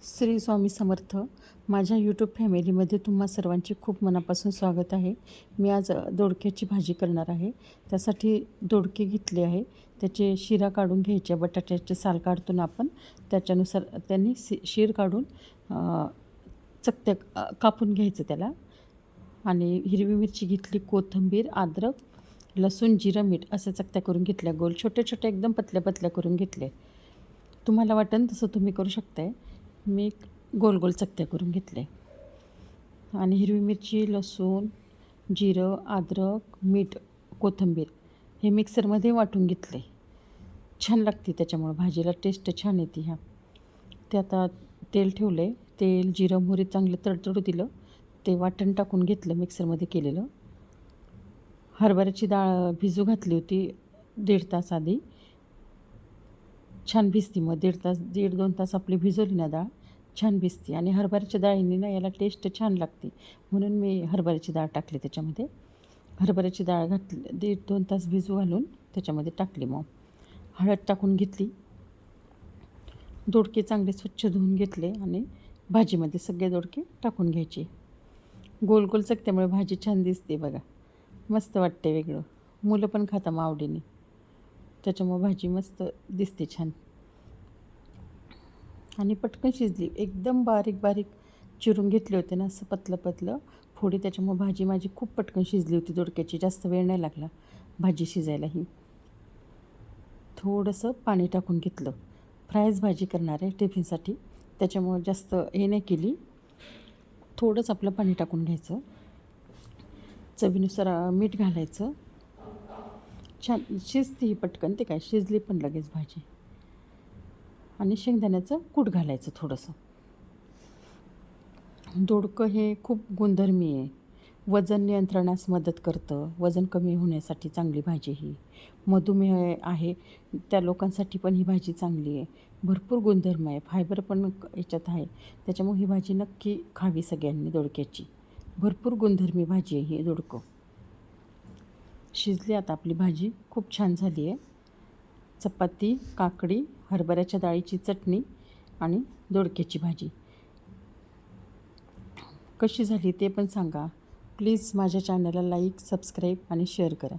श्री स्वामी समर्थ. माझ्या यूट्यूब फॅमिलीमध्ये तुम्हा सर्वांचे खूप मनापासून स्वागत आहे. मी आज दोडक्याची भाजी करणार आहे. त्यासाठी दोडके घेतले आहे. त्याचे शिरा काढून घ्यायचे. बटाट्याचे साल काढतो ना आपण, त्याच्यानुसार त्यांनी शीर काढून चकत्या कापून घ्यायचं त्याला. आणि हिरवी मिरची घेतली, कोथिंबीर, अद्रक, लसूण, जिरं, मीठ असं चकत्या करून घेतल्या. गोल छोट्या छोट्या एकदम पतल्या पतल्या करून घेतले. तुम्हाला वाटेल तसं तुम्ही करू शकताय. मी गोल गोल चकत्या करून घेतले. आणि हिरवी मिरची, लसूण, जिरं, अद्रक, मीठ, कोथिंबीर हे मिक्सरमध्ये वाटून घेतले. छान लागते त्याच्यामुळं भाजीला टेस्ट छान येते. ते आता तेल ठेवले. तेल, जिरं, मोहरी चांगलं तडतडू दिलं. ते वाटण टाकून घेतलं मिक्सरमध्ये केलेलं. हरभऱ्याची डाळ भिजू घातली होती 1.5 तास आधी. छान भिजती मग 1.5 तास आपली भिजवली ना डाळ छान भिजती. आणि हरभऱ्याच्या डाळीने ना याला टेस्ट छान लागते, म्हणून मी हरभऱ्याची डाळ टाकली त्याच्यामध्ये. हरभऱ्याची डाळ घातली 1.5-2 तास भिजू घालून त्याच्यामध्ये टाकली. मग हळद टाकून घेतली. दोडके चांगले स्वच्छ धुवून घेतले आणि भाजीमध्ये सगळे दोडके टाकून घ्यायचे. गोल गोल चकत्यामुळे भाजी छान दिसते बघा, मस्त वाटते, वेगळं. मुलं पण खाता मग आवडीने, त्याच्यामुळे भाजी मस्त दिसते छान. आणि पटकन शिजली. एकदम बारीक बारीक चिरून घेतले होते ना, असं पतलं पतलं फोडी, त्याच्यामुळे भाजी माझी खूप पटकन शिजली होती दोडक्याची. जास्त वेळ नाही लागला भाजी शिजायलाही. थोडंसं पाणी टाकून घेतलं. फ्रायच भाजी करणार आहे टिफिनसाठी, त्याच्यामुळे जास्त हे नाही केली. थोडंच आपलं पाणी टाकून घ्यायचं. चवीनुसार मीठ घालायचं. छान शिजते ही पटकन, ते काय शिजली पण लगेच भाजी. आणि शेंगदाण्याचं कूट घालायचं थोडंसं. दोडकं हे खूप गुणधर्मी आहे. वजन नियंत्रणास मदत करतं. वजन कमी होण्यासाठी चांगली भाजी ही. मधुमेह आहे त्या लोकांसाठी पण ही भाजी चांगली आहे. भरपूर गुणधर्म आहे. फायबर पण याच्यात आहे, त्याच्यामुळे ही भाजी नक्की खावी सगळ्यांनी दोडक्याची. भरपूर गुणधर्मी भाजी आहे ही दोडकं. शिजली आता आपली भाजी, खूप छान झाली आहे. चपाती, काकडी, हरभऱ्याच्या डाळीची चटणी आणि दोडक्याची भाजी. कशी झाली ते पण सांगा प्लीज. माझ्या चॅनलला लाईक, सबस्क्राईब आणि शेअर करा.